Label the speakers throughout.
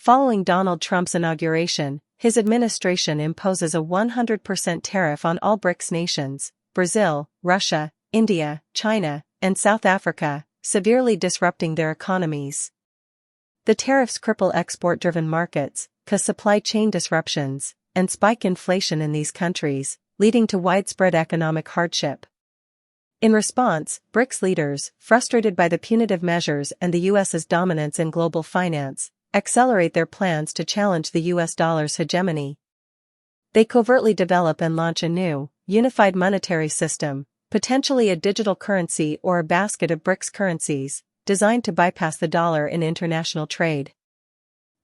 Speaker 1: Following Donald Trump's inauguration, his administration imposes a 100% tariff on all BRICS nations, Brazil, Russia, India, China, and South Africa, severely disrupting their economies. The tariffs cripple export-driven markets, cause supply chain disruptions, and spike inflation in these countries, leading to widespread economic hardship. In response, BRICS leaders, frustrated by the punitive measures and the U.S.'s dominance in global finance, accelerate their plans to challenge the U.S. dollar's hegemony. They covertly develop and launch a new, unified monetary system, potentially a digital currency or a basket of BRICS currencies, designed to bypass the dollar in international trade.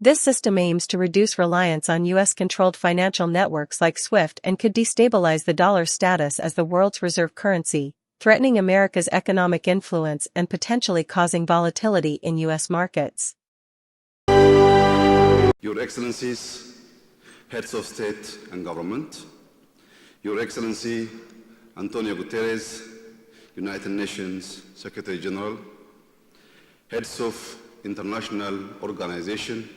Speaker 1: This system aims to reduce reliance on U.S.-controlled financial networks like SWIFT and could destabilize the dollar's status as the world's reserve currency, threatening America's economic influence and potentially causing volatility in U.S. markets.
Speaker 2: Your Excellencies, Heads of State and Government, Your Excellency Antonio Guterres, United Nations Secretary General, Heads of International Organization,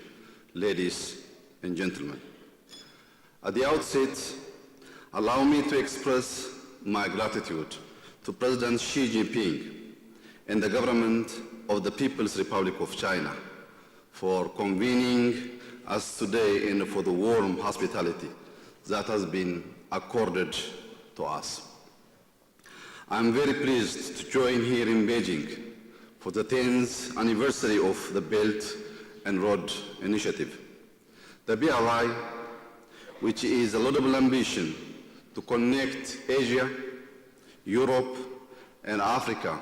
Speaker 2: ladies and gentlemen. At the outset, allow me to express my gratitude to President Xi Jinping and the government of the People's Republic of China for convening us today and for the warm hospitality that has been accorded to us. I am very pleased to join here in Beijing for the 10th anniversary of the Belt and Road Initiative. The BRI, which is a laudable ambition to connect Asia, Europe, and Africa,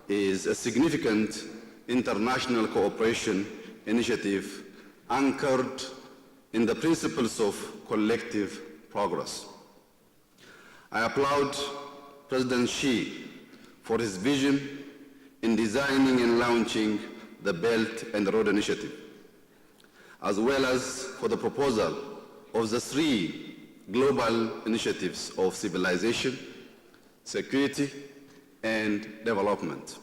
Speaker 2: is a significant international cooperation initiative anchored in the principles of collective progress. I applaud President Xi for his vision in designing and launching the Belt and Road Initiative, as well as for the proposal of the 3 global initiatives of civilization, security, and development,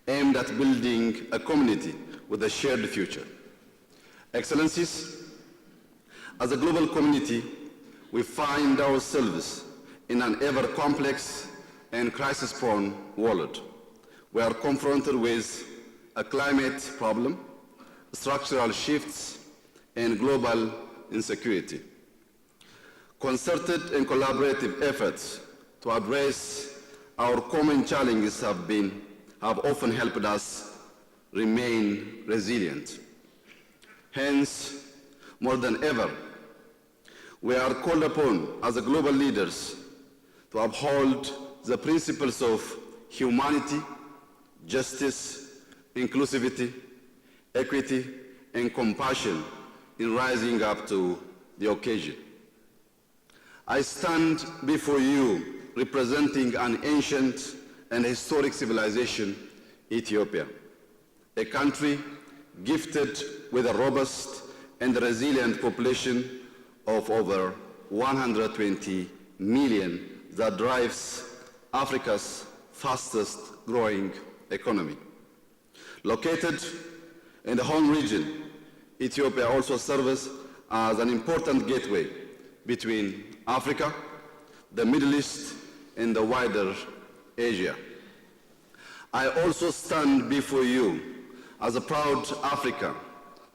Speaker 2: aimed at building a community with a shared future. Excellencies, as a global community, we find ourselves in an ever-complex and crisis-prone world. We are confronted with a climate problem, structural shifts, and global insecurity. Concerted and collaborative efforts to address our common challenges have often helped us remain resilient. Hence, more than ever, we are called upon as global leaders to uphold the principles of humanity, justice, inclusivity, equity, and compassion in rising up to the occasion. I stand before you representing an ancient and historic civilization, Ethiopia, a country gifted with a robust and resilient population of over 120 million that drives Africa's fastest growing economy. Located in the home region, Ethiopia also serves as an important gateway between Africa, the Middle East, and the wider Asia. I also stand before you as a proud Africa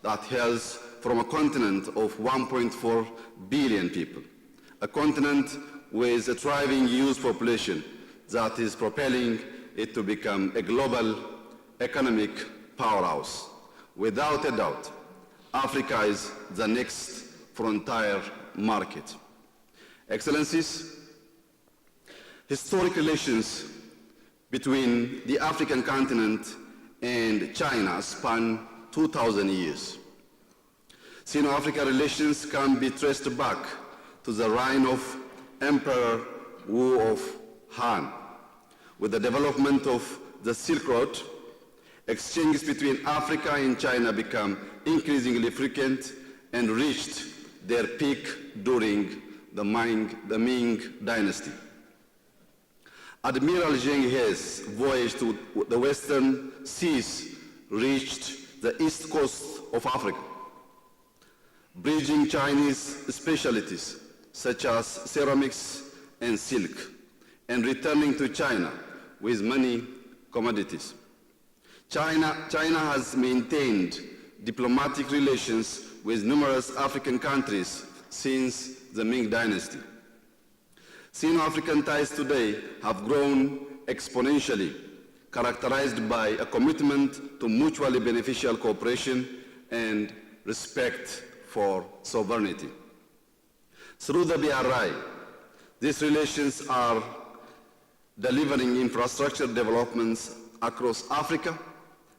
Speaker 2: that hails from a continent of 1.4 billion people, a continent with a thriving youth population that is propelling it to become a global economic powerhouse. Without a doubt, Africa is the next frontier market. Excellencies, historic relations between the African continent and China span 2,000 years. Sino-African relations can be traced back to the reign of Emperor Wu of Han. With the development of the Silk Road, exchanges between Africa and China became increasingly frequent and reached their peak during the Ming Dynasty. Admiral Zheng He's voyage to the Western Seas reached the east coast of Africa, bridging Chinese specialties such as ceramics and silk, and returning to China with many commodities. China has maintained diplomatic relations with numerous African countries since the Ming Dynasty. Sino-African ties today have grown exponentially, characterized by a commitment to mutually beneficial cooperation and respect for sovereignty. Through the BRI, these relations are delivering infrastructure developments across Africa,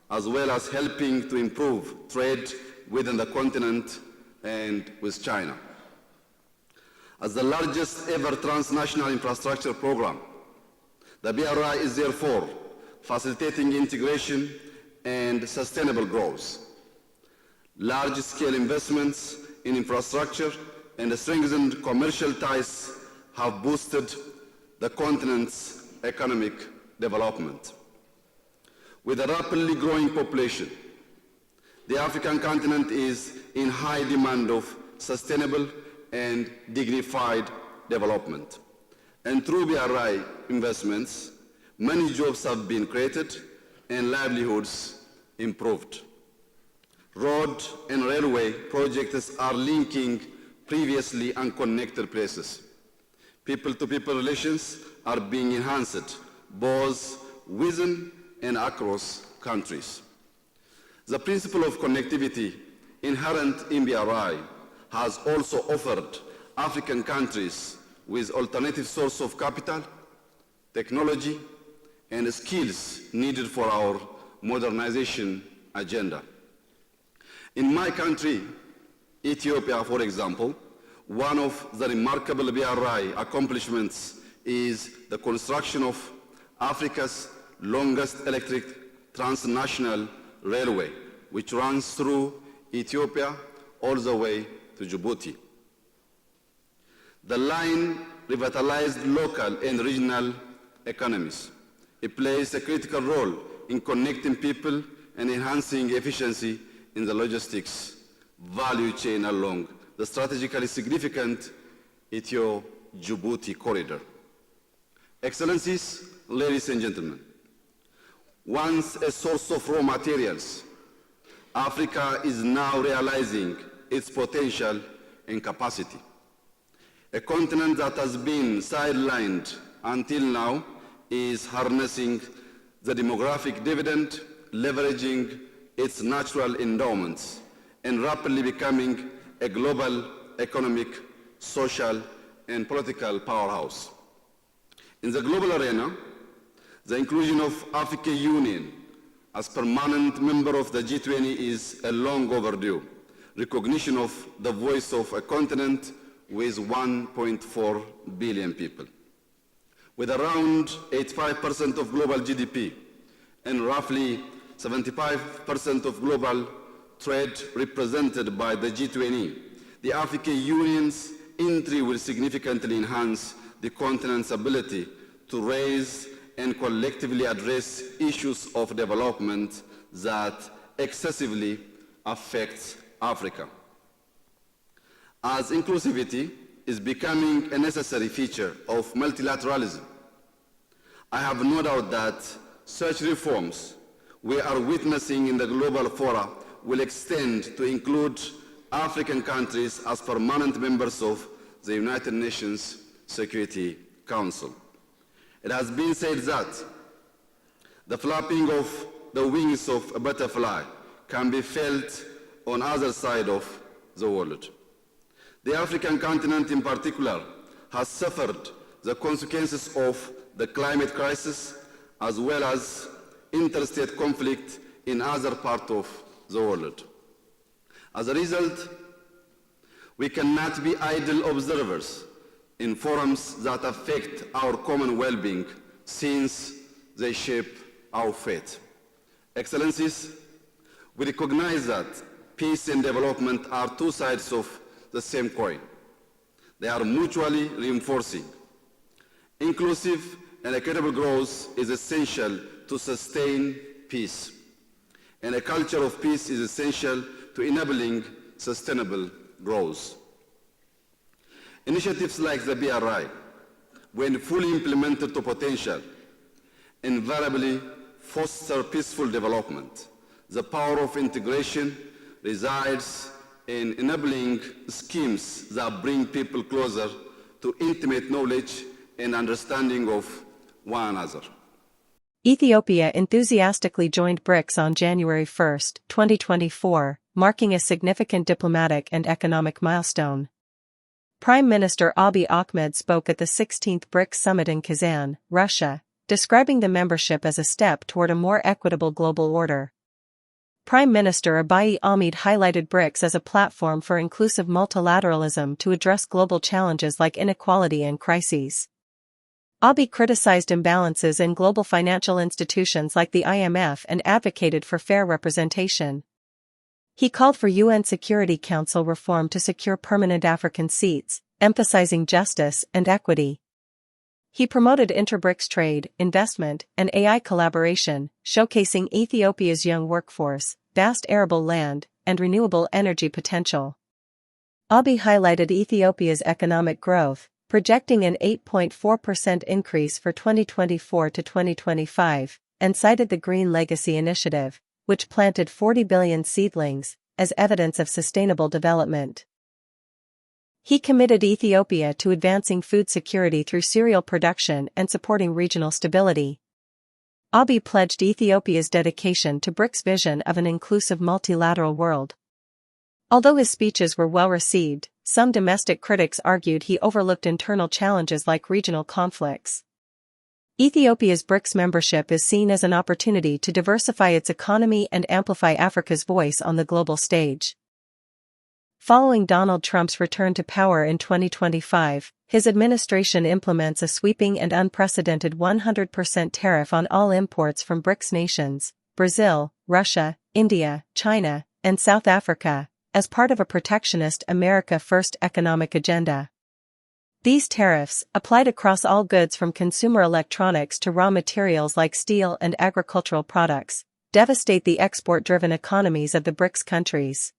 Speaker 2: as well as helping to improve trade within the continent and with China. As the largest ever transnational infrastructure program, the BRI is therefore facilitating integration and sustainable growth. Large-scale investments in infrastructure and strengthened commercial ties have boosted the continent's economic development. With a rapidly growing population, the African continent is in high demand of sustainable and dignified development. And through BRI investments, many jobs have been created and livelihoods improved. Road and railway projects are linking previously unconnected places. People-to-people relations are being enhanced both within and across countries. The principle of connectivity inherent in BRI has also offered African countries with alternative sources of capital, technology, and skills needed for our modernization agenda. In my country, Ethiopia, for example, one of the remarkable BRI accomplishments is the construction of Africa's longest electric transnational railway, which runs through Ethiopia all the way to Djibouti. The line revitalized local and regional economies. It plays a critical role in connecting people and enhancing efficiency in the logistics value chain along the strategically significant Ethio-Djibouti corridor. Excellencies, ladies and gentlemen, once a source of raw materials, Africa is now realizing its potential and capacity. A continent that has been sidelined until now is harnessing the demographic dividend, leveraging its natural endowments, and rapidly becoming a global economic, social, and political powerhouse. In the global arena, the inclusion of African Union as permanent member of the G20 is a long overdue recognition of the voice of a continent with 1.4 billion people. With around 85% of global GDP and roughly 75% of global trade represented by the G20, the African Union's entry will significantly enhance the continent's ability to raise and collectively address issues of development that excessively affect Africa. As inclusivity is becoming a necessary feature of multilateralism, I have no doubt that such reforms we are witnessing in the global fora will extend to include African countries as permanent members of the United Nations Security Council. It has been said that the flapping of the wings of a butterfly can be felt on either side of the world. The African continent in particular has suffered the consequences of the climate crisis as well as interstate conflict in other parts of the world. As a result, we cannot be idle observers in forums that affect our common well-being since they shape our fate. Excellencies, we recognize that peace and development are two sides of the same coin. They are mutually reinforcing. Inclusive and equitable growth is essential to sustain peace, and a culture of peace is essential to enabling sustainable grows. Initiatives like the BRI, when fully implemented to potential, invariably foster peaceful development. The power of integration resides in enabling schemes that bring people closer to intimate knowledge and understanding of one another.
Speaker 1: Ethiopia enthusiastically joined BRICS on January 1, 2024, marking a significant diplomatic and economic milestone. Prime Minister Abiy Ahmed spoke at the 16th BRICS summit in Kazan, Russia, describing the membership as a step toward a more equitable global order. Prime Minister Abiy Ahmed highlighted BRICS as a platform for inclusive multilateralism to address global challenges like inequality and crises. Abiy criticized imbalances in global financial institutions like the IMF and advocated for fair representation. He called for UN Security Council reform to secure permanent African seats, emphasizing justice and equity. He promoted inter-BRICS trade, investment, and AI collaboration, showcasing Ethiopia's young workforce, vast arable land, and renewable energy potential. Abiy highlighted Ethiopia's economic growth, projecting an 8.4% increase for 2024 to 2025, and cited the Green Legacy Initiative, which planted 40 billion seedlings, as evidence of sustainable development. He committed Ethiopia to advancing food security through cereal production and supporting regional stability. Abiy pledged Ethiopia's dedication to BRICS' vision of an inclusive multilateral world. Although his speeches were well received, some domestic critics argued he overlooked internal challenges like regional conflicts. Ethiopia's BRICS membership is seen as an opportunity to diversify its economy and amplify Africa's voice on the global stage. Following Donald Trump's return to power in 2025, his administration implements a sweeping and unprecedented 100% tariff on all imports from BRICS nations, Brazil, Russia, India, China, and South Africa, as part of a protectionist America First economic agenda. These tariffs, applied across all goods from consumer electronics to raw materials like steel and agricultural products, devastate the export-driven economies of the BRICS countries.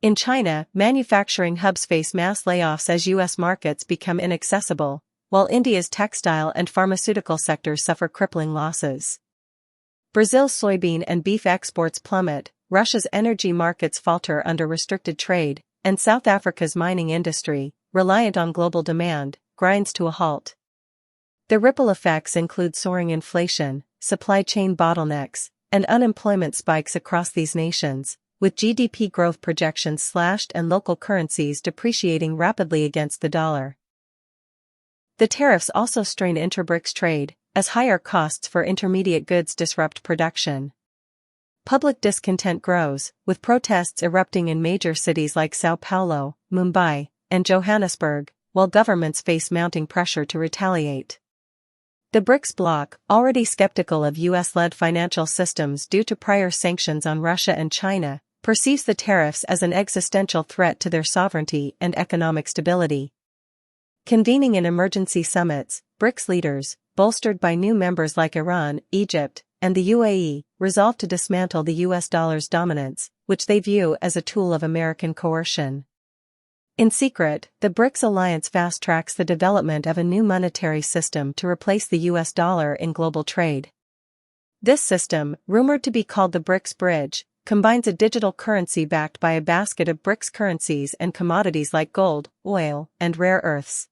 Speaker 1: In China, manufacturing hubs face mass layoffs as U.S. markets become inaccessible, while India's textile and pharmaceutical sectors suffer crippling losses. Brazil's soybean and beef exports plummet, Russia's energy markets falter under restricted trade, and South Africa's mining industry, reliant on global demand, grinds to a halt. The ripple effects include soaring inflation, supply chain bottlenecks, and unemployment spikes across these nations, with GDP growth projections slashed and local currencies depreciating rapidly against the dollar. The tariffs also strain inter-BRICS trade, as higher costs for intermediate goods disrupt production. Public discontent grows, with protests erupting in major cities like São Paulo, Mumbai, and Johannesburg, while governments face mounting pressure to retaliate. The BRICS bloc, already skeptical of U.S.-led financial systems due to prior sanctions on Russia and China, perceives the tariffs as an existential threat to their sovereignty and economic stability. Convening in emergency summits, BRICS leaders, bolstered by new members like Iran, Egypt, and the UAE, resolve to dismantle the U.S. dollar's dominance, which they view as a tool of American coercion. In secret, the BRICS alliance fast-tracks the development of a new monetary system to replace the U.S. dollar in global trade. This system, rumored to be called the BRICS Bridge, combines a digital currency backed by a basket of BRICS currencies and commodities like gold, oil, and rare earths.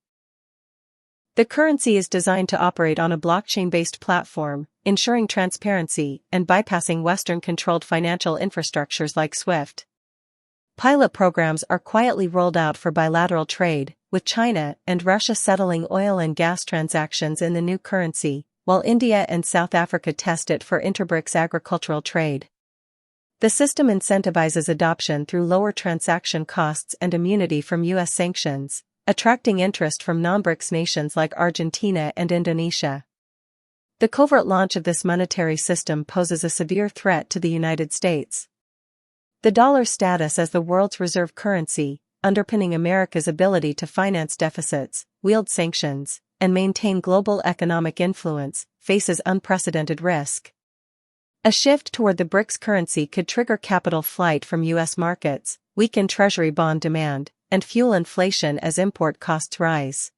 Speaker 1: The currency is designed to operate on a blockchain-based platform, ensuring transparency and bypassing Western-controlled financial infrastructures like SWIFT. Pilot programs are quietly rolled out for bilateral trade, with China and Russia settling oil and gas transactions in the new currency, while India and South Africa test it for inter-BRICS agricultural trade. The system incentivizes adoption through lower transaction costs and immunity from U.S. sanctions, attracting interest from non-BRICS nations like Argentina and Indonesia. The covert launch of this monetary system poses a severe threat to the United States. The dollar's status as the world's reserve currency, underpinning America's ability to finance deficits, wield sanctions, and maintain global economic influence, faces unprecedented risk. A shift toward the BRICS currency could trigger capital flight from U.S. markets, weaken treasury bond demand, and fuel inflation as import costs rise.